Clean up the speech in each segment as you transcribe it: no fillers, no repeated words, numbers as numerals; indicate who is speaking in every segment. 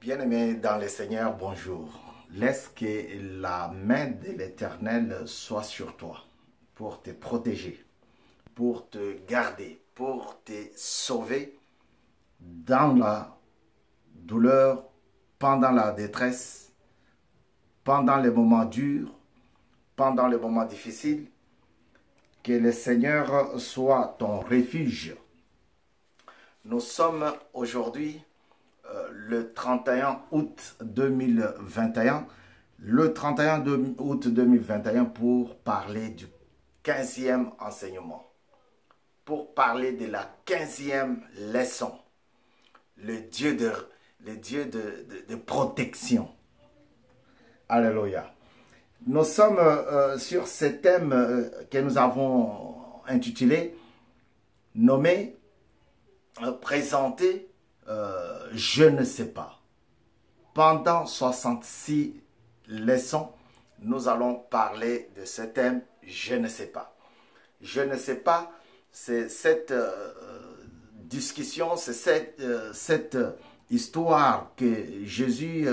Speaker 1: Bien-aimés dans le Seigneur, bonjour. Laisse que la main de l'Éternel soit sur toi pour te protéger, pour te garder, pour te sauver dans la douleur, pendant la détresse, pendant les moments durs, pendant les moments difficiles. Que le Seigneur soit ton refuge. Nous sommes aujourd'hui le 31 août 2021. Le 31 août 2021 pour parler du 15e enseignement. Pour parler de la 15e leçon. Le Dieu de protection. Alléluia. Nous sommes sur ce thème que nous avons intitulé, nommé, présenté, je ne sais pas. Pendant 66 leçons, nous allons parler de ce thème, je ne sais pas. Je ne sais pas, c'est cette discussion, c'est cette histoire que Jésus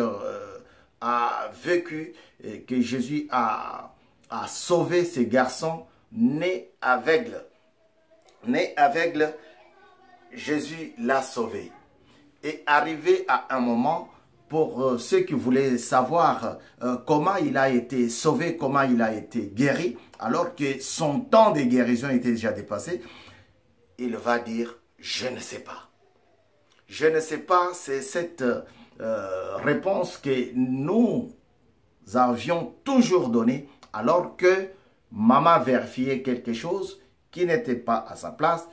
Speaker 1: a vécu, et que Jésus a sauvé ces garçons nés aveugles. Nés aveugles, Jésus l'a sauvé. Et arrivé à un moment, pour ceux qui voulaient savoir comment il a été sauvé, comment il a été guéri, alors que son temps de guérison était déjà dépassé, il va dire, je ne sais pas. Je ne sais pas, c'est cette réponse que nous avions toujours donnée alors que maman vérifiait quelque chose qui n'était pas à sa place,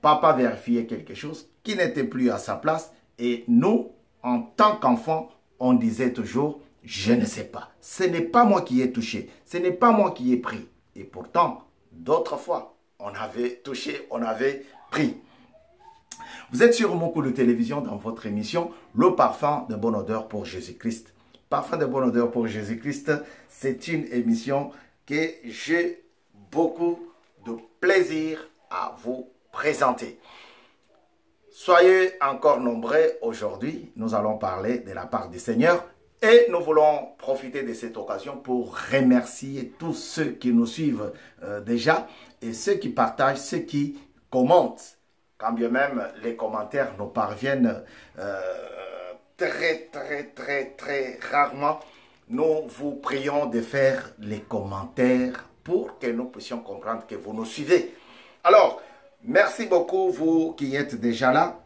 Speaker 1: papa vérifiait quelque chose qui n'était plus à sa place et nous, en tant qu'enfants, on disait toujours, je ne sais pas. Ce n'est pas moi qui ai touché, ce n'est pas moi qui ai pris. Et pourtant, d'autres fois, on avait touché, on avait pris. Vous êtes sur mon coup de télévision dans votre émission Le parfum de bonne odeur pour Jésus-Christ. Parfum de bonne odeur pour Jésus-Christ, c'est une émission que j'ai beaucoup de plaisir à vous présenter. Soyez encore nombreux aujourd'hui, nous allons parler de la part du Seigneur et nous voulons profiter de cette occasion pour remercier tous ceux qui nous suivent déjà et ceux qui partagent, ceux qui commentent. Quand bien même les commentaires nous parviennent très rarement, nous vous prions de faire les commentaires pour que nous puissions comprendre que vous nous suivez. Alors, merci beaucoup vous qui êtes déjà là.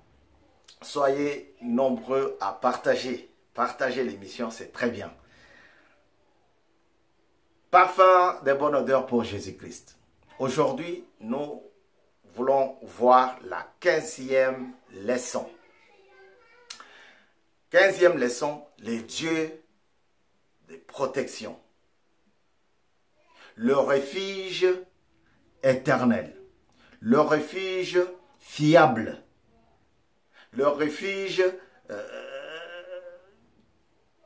Speaker 1: Soyez nombreux à partager. Partager l'émission, c'est très bien. Parfum de bonne odeur pour Jésus-Christ. Aujourd'hui, nous voulons voir la 15e leçon. 15e leçon, les dieux de protection. Le refuge éternel. Le refuge fiable. Le refuge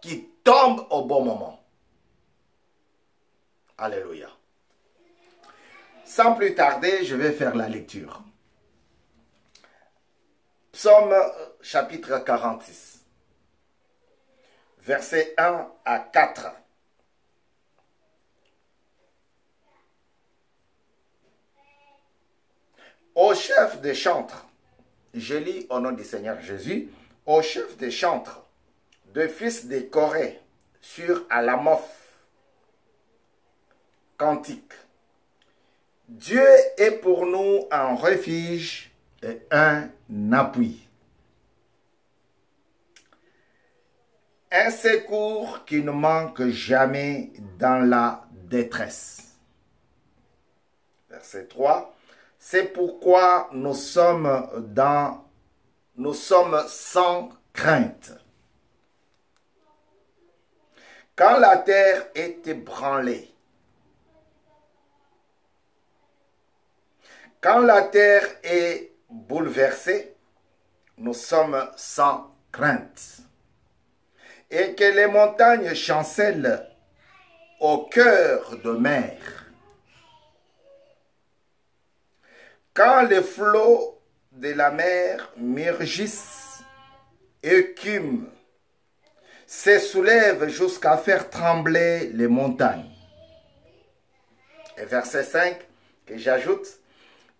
Speaker 1: qui tombe au bon moment. Alléluia. Sans plus tarder, je vais faire la lecture. Psaume chapitre 46, versets 1 à 4. Au chef des chantres, je lis au nom du Seigneur Jésus, au chef des chantres, de fils de Corée, sur Alamoth, cantique. Dieu est pour nous un refuge et un appui. Un secours qui ne manque jamais dans la détresse. Verset 3. C'est pourquoi nous sommes sans crainte. Quand la terre est ébranlée, quand la terre est bouleversée, nous sommes sans crainte. Et que les montagnes chancellent au cœur de mer. Quand les flots de la mer murgissent, écument se soulève jusqu'à faire trembler les montagnes. Et verset 5 que j'ajoute,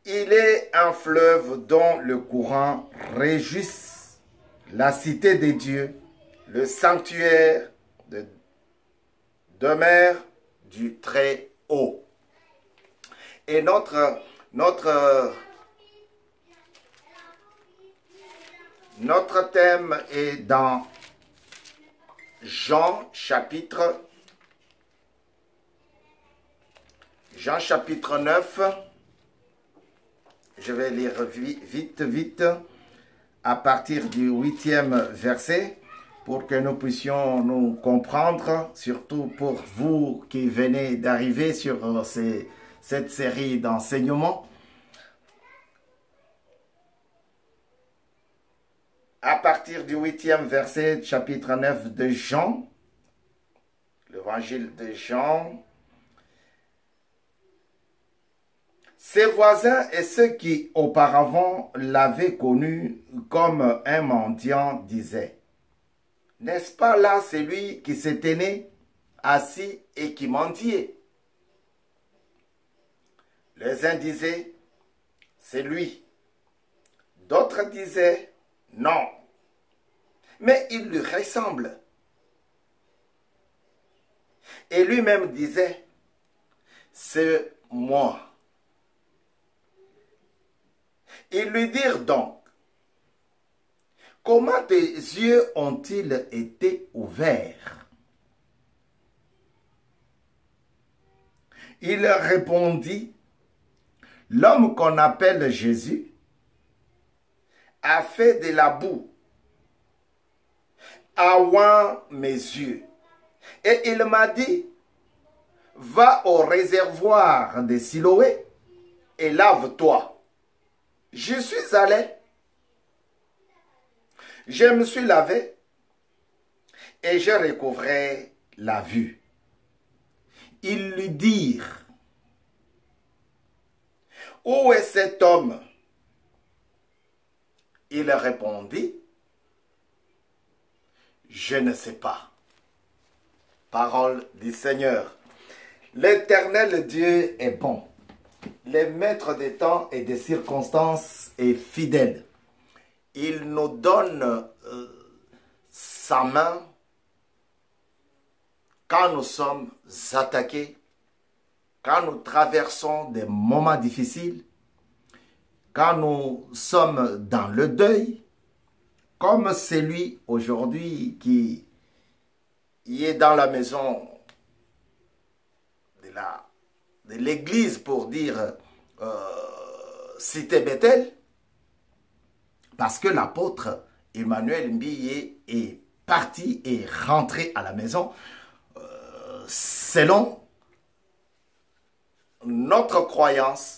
Speaker 1: il est un fleuve dont le courant réjouisse la cité des dieux, le sanctuaire de demeure du Très-Haut. Et notre thème est dans Jean chapitre 9. Je vais lire vite à partir du 8e verset pour que nous puissions nous comprendre, surtout pour vous qui venez d'arriver sur cette série d'enseignements. À partir du 8e verset, chapitre 9 de Jean, l'évangile de Jean, ses voisins et ceux qui auparavant l'avaient connu comme un mendiant disaient, « N'est-ce pas là celui qui s'est né, assis et qui mendiait ?» Les uns disaient, « C'est lui. » D'autres disaient, « Non. » Mais il lui ressemble. Et lui-même disait, « C'est moi. » Ils lui dirent donc, « Comment tes yeux ont-ils été ouverts? » Il répondit, « L'homme qu'on appelle Jésus a fait de la boue à oint mes yeux. Et il m'a dit, va au réservoir de Siloé et lave-toi. Je suis allé, je me suis lavé et je recouvré la vue. » Ils lui dirent, « Où est cet homme? » Il répondit, « Je ne sais pas. » Parole du Seigneur. L'Éternel Dieu est bon. Le maître des temps et des circonstances est fidèle. Il nous donne sa main quand nous sommes attaqués, quand nous traversons des moments difficiles, quand nous sommes dans le deuil, comme celui aujourd'hui qui est dans la maison de l'église pour dire cité Bethel, parce que l'apôtre Emmanuel Mbiye est parti et rentré à la maison selon notre croyance,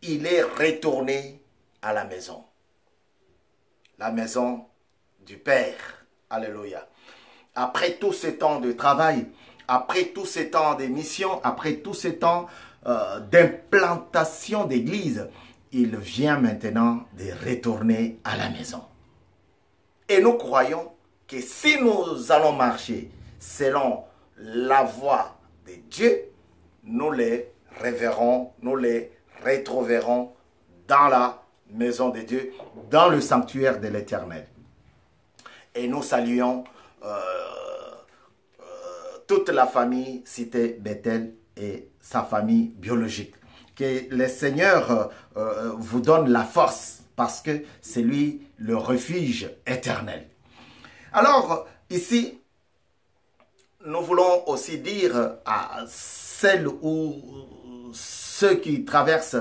Speaker 1: il est retourné à la maison du Père. Alléluia. Après tous ces temps de travail, après tous ces temps de mission, après tous ces temps d'implantation d'église, il vient maintenant de retourner à la maison. Et nous croyons que si nous allons marcher selon la voie de Dieu, nous les reverrons, nous les retrouverons dans la maison de Dieu, dans le sanctuaire de l'Éternel. Et nous saluons toute la famille Cité Bethel et sa famille biologique. Que le Seigneur vous donne la force parce que c'est lui le refuge éternel. Alors, ici, nous voulons aussi dire à celles ou ceux qui traversent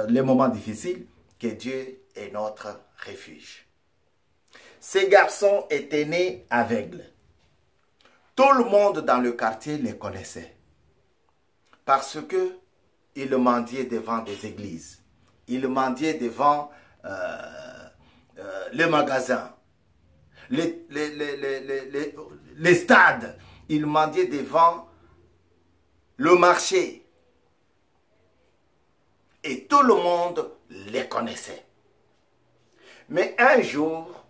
Speaker 1: les moments difficiles que Dieu est notre refuge. Ces garçons étaient nés aveugles. Tout le monde dans le quartier les connaissait parce que ils mendiaient devant des églises, ils mendiaient devant les magasins, les stades, ils mendiaient devant le marché. Et tout le monde les connaissait. Mais un jour,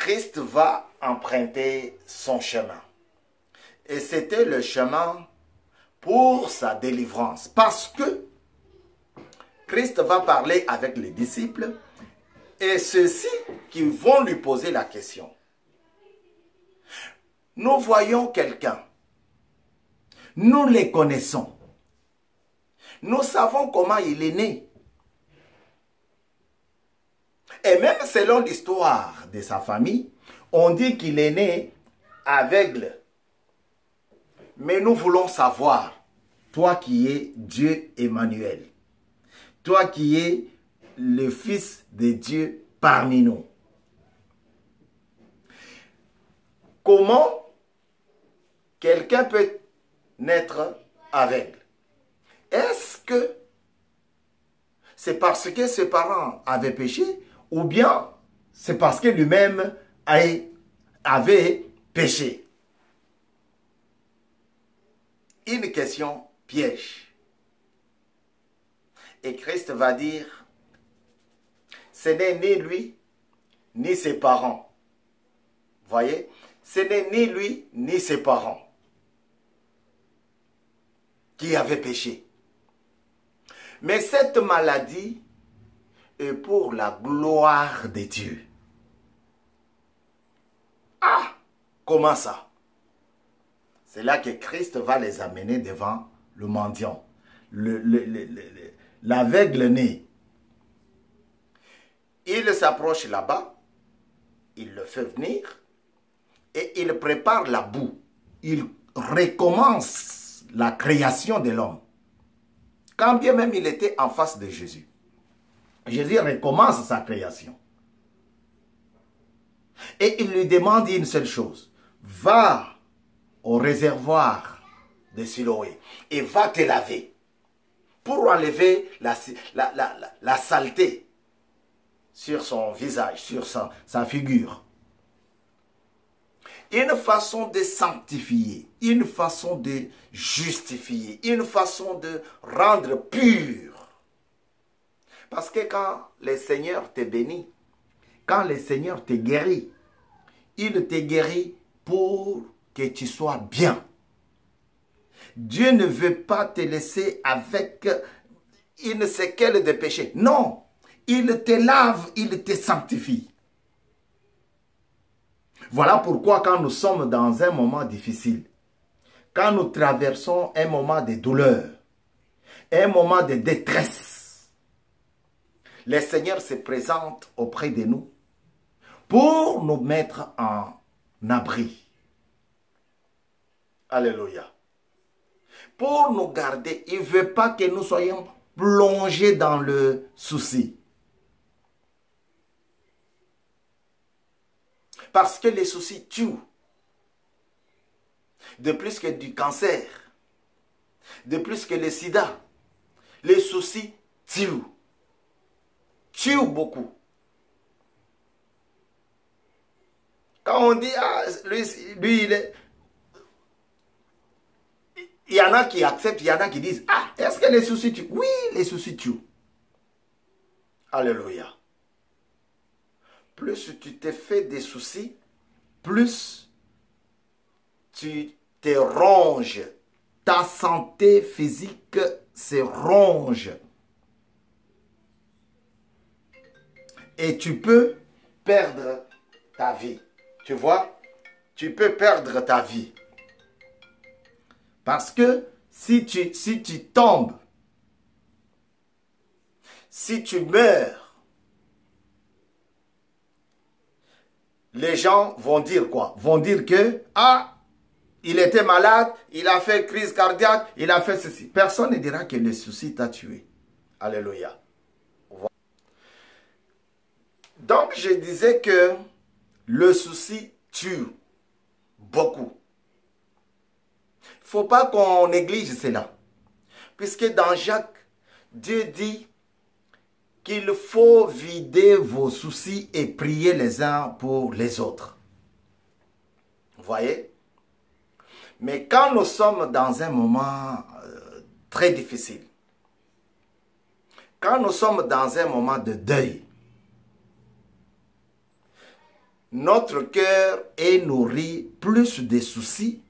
Speaker 1: Christ va emprunter son chemin. Et c'était le chemin pour sa délivrance. Parce que Christ va parler avec les disciples et ceux-ci qui vont lui poser la question. Nous voyons quelqu'un. Nous les connaissons. Nous savons comment il est né. Et même selon l'histoire de sa famille, on dit qu'il est né aveugle. Mais nous voulons savoir, toi qui es Dieu Emmanuel, toi qui es le Fils de Dieu parmi nous, comment quelqu'un peut naître aveugle? Est-ce que c'est parce que ses parents avaient péché ou bien c'est parce que lui-même avait péché? Une question piège. Et Christ va dire, ce n'est ni lui, ni ses parents. Voyez, ce n'est ni lui, ni ses parents qui avaient péché. Mais cette maladie est pour la gloire de Dieu. Ah, comment ça? C'est là que Christ va les amener devant le mendiant, l'aveugle né. Il s'approche là-bas, il le fait venir et il prépare la boue. Il recommence la création de l'homme. Quand bien même il était en face de Jésus. Jésus recommence sa création. Et il lui demande une seule chose. Va au réservoir de Siloé et va te laver pour enlever la saleté sur son visage, sur sa figure. Une façon de sanctifier, une façon de justifier, une façon de rendre pur. Parce que quand le Seigneur te bénit, quand le Seigneur te guérit, il te guérit pour que tu sois bien. Dieu ne veut pas te laisser avec une séquelle de péché. Non, il te lave, il te sanctifie. Voilà pourquoi quand nous sommes dans un moment difficile, quand nous traversons un moment de douleur, un moment de détresse, le Seigneur se présente auprès de nous pour nous mettre en abri. Alléluia. Pour nous garder, il ne veut pas que nous soyons plongés dans le souci. Parce que les soucis tuent. De plus que du cancer, de plus que le sida, les soucis tuent. Tuent beaucoup. Quand on dit, ah, lui il est... Il y en a qui acceptent, il y en a qui disent, ah, est-ce que les soucis tuent? Oui, les soucis tuent. Alléluia. Plus tu te fais des soucis, plus tu te ronges. Ta santé physique se ronge. Et tu peux perdre ta vie. Tu vois? Tu peux perdre ta vie. Parce que si tu tombes, si tu meurs, les gens vont dire quoi? Vont dire que, ah, il était malade, il a fait crise cardiaque, il a fait ceci. Personne ne dira que le souci t'a tué. Alléluia. Donc, je disais que le souci tue beaucoup. Il ne faut pas qu'on néglige cela. Puisque dans Jacques, Dieu dit qu'il faut vider vos soucis et prier les uns pour les autres. Vous voyez? Mais quand nous sommes dans un moment très difficile, quand nous sommes dans un moment de deuil, notre cœur est nourri plus de soucis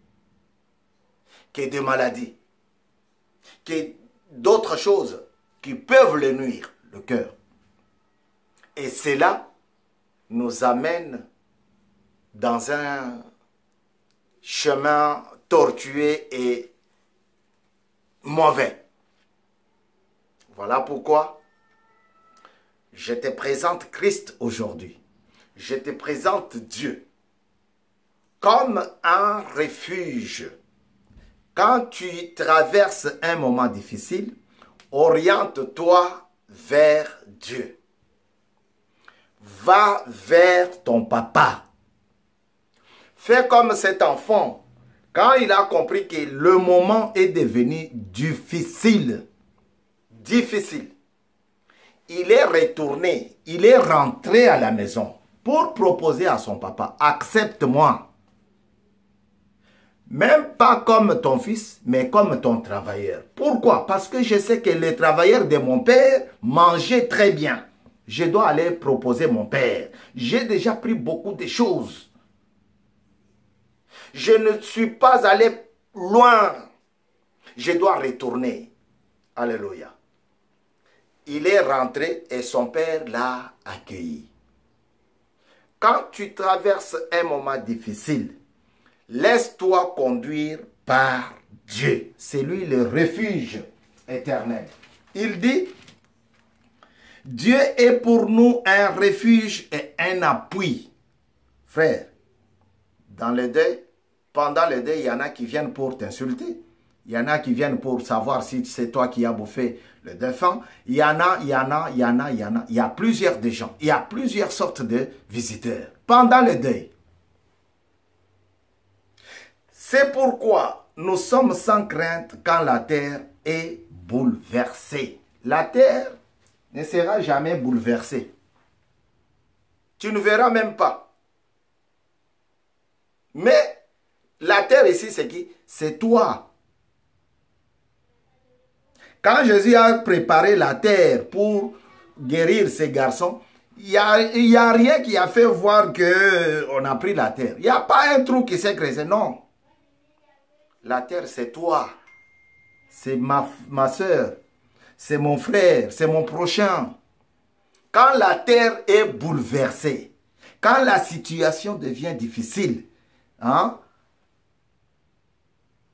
Speaker 1: que de maladies, que d'autres choses qui peuvent le nuire, le cœur. Et cela nous amène dans un chemin tortueux et mauvais. Voilà pourquoi je te présente Christ aujourd'hui. Je te présente Dieu comme un refuge. Quand tu traverses un moment difficile, oriente-toi vers Dieu. Va vers ton papa. Fais comme cet enfant. Quand il a compris que le moment est devenu difficile, il est retourné, il est rentré à la maison pour proposer à son papa, accepte-moi. Même pas comme ton fils, mais comme ton travailleur. Pourquoi? Parce que je sais que les travailleurs de mon père mangeaient très bien. Je dois aller proposer mon père. J'ai déjà pris beaucoup de choses. Je ne suis pas allé loin. Je dois retourner. Alléluia. Il est rentré et son père l'a accueilli. Quand tu traverses un moment difficile, laisse-toi conduire par Dieu. C'est lui le refuge éternel. Il dit, Dieu est pour nous un refuge et un appui. Frère, dans le deuil, pendant le deuil, il y en a qui viennent pour t'insulter. Il y en a qui viennent pour savoir si c'est toi qui as bouffé le défunt. Il y a plusieurs de gens. Il y a plusieurs sortes de visiteurs pendant le deuil. C'est pourquoi nous sommes sans crainte quand la terre est bouleversée. La terre ne sera jamais bouleversée. Tu ne verras même pas. Mais la terre ici, c'est qui? C'est toi. Quand Jésus a préparé la terre pour guérir ces garçons, il n'y a rien qui a fait voir qu'on a pris la terre. Il n'y a pas un trou qui s'est creusé, non. La terre, c'est toi. C'est ma soeur. C'est mon frère. C'est mon prochain. Quand la terre est bouleversée, quand la situation devient difficile, hein,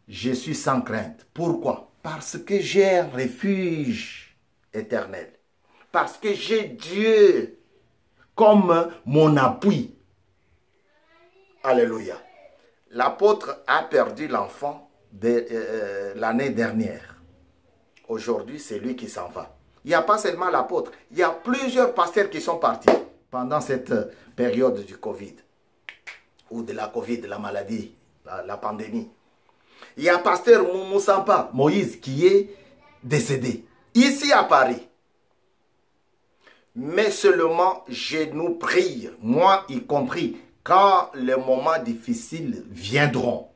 Speaker 1: je suis sans crainte. Pourquoi? Parce que j'ai un refuge éternel. Parce que j'ai Dieu comme mon appui. Alléluia. L'apôtre a perdu l'enfant l'année dernière. Aujourd'hui, c'est lui qui s'en va. Il n'y a pas seulement l'apôtre. Il y a plusieurs pasteurs qui sont partis pendant cette période du Covid. Ou de la Covid, la maladie, la pandémie. Il y a pasteur Moussampa, Moïse, qui est décédé. Ici à Paris. Mais seulement, je nous prie, moi y compris, quand les moments difficiles viendront,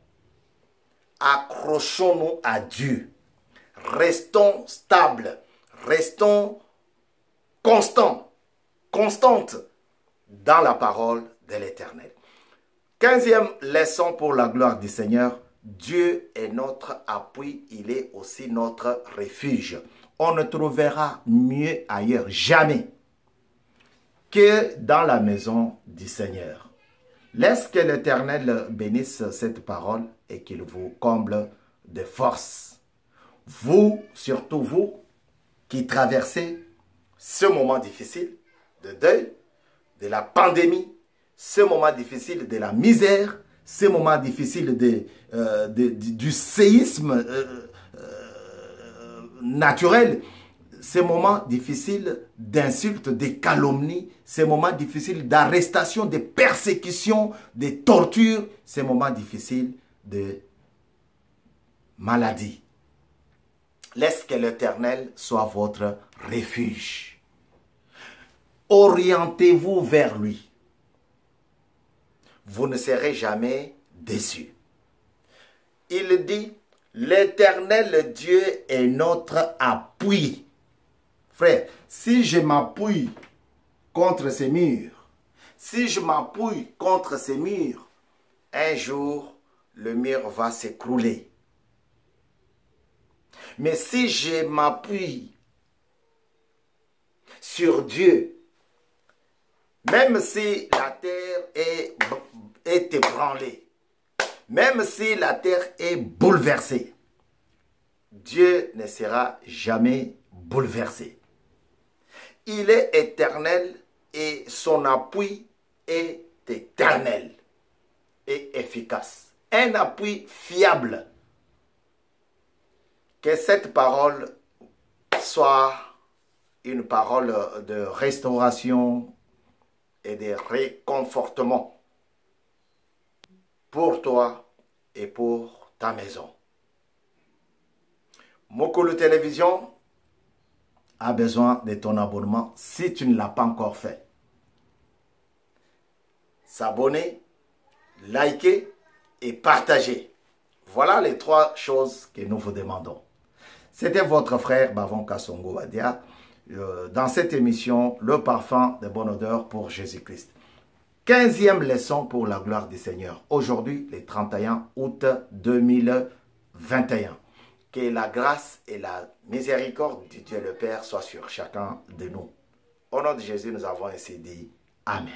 Speaker 1: accrochons-nous à Dieu. Restons stables, restons constantes dans la parole de l'Éternel. 15e leçon pour la gloire du Seigneur. Dieu est notre appui, il est aussi notre refuge. On ne trouvera mieux ailleurs, jamais, que dans la maison du Seigneur. Laisse que l'Éternel bénisse cette parole et qu'il vous comble de force. Vous, surtout vous, qui traversez ce moment difficile de deuil, de la pandémie, ce moment difficile de la misère, ce moment difficile du séisme naturel, ces moments difficiles d'insultes, de calomnies, ces moments difficiles d'arrestation, de persécution, de torture, ces moments difficiles de maladie. Laisse que l'Éternel soit votre refuge. Orientez-vous vers lui. Vous ne serez jamais déçus. Il dit, l'Éternel Dieu est notre appui. Frère, si je m'appuie contre ces murs, Si je m'appuie contre ces murs, un jour, le mur va s'écrouler. Mais si je m'appuie sur Dieu, même si la terre est ébranlée, même si la terre est bouleversée, Dieu ne sera jamais bouleversé. Il est éternel et son appui est éternel et efficace. Un appui fiable. Que cette parole soit une parole de restauration et de réconfortement pour toi et pour ta maison. Mokolo Télévision a besoin de ton abonnement si tu ne l'as pas encore fait. S'abonner, liker et partager. Voilà les 3 choses que nous vous demandons. C'était votre frère Bavon Kasongo Wadia dans cette émission, le parfum de bonne odeur pour Jésus-Christ. 15e leçon pour la gloire du Seigneur. Aujourd'hui, le 31 août 2021. Que la grâce et la miséricorde du Dieu le Père soient sur chacun de nous. Au nom de Jésus, nous avons ainsi dit Amen.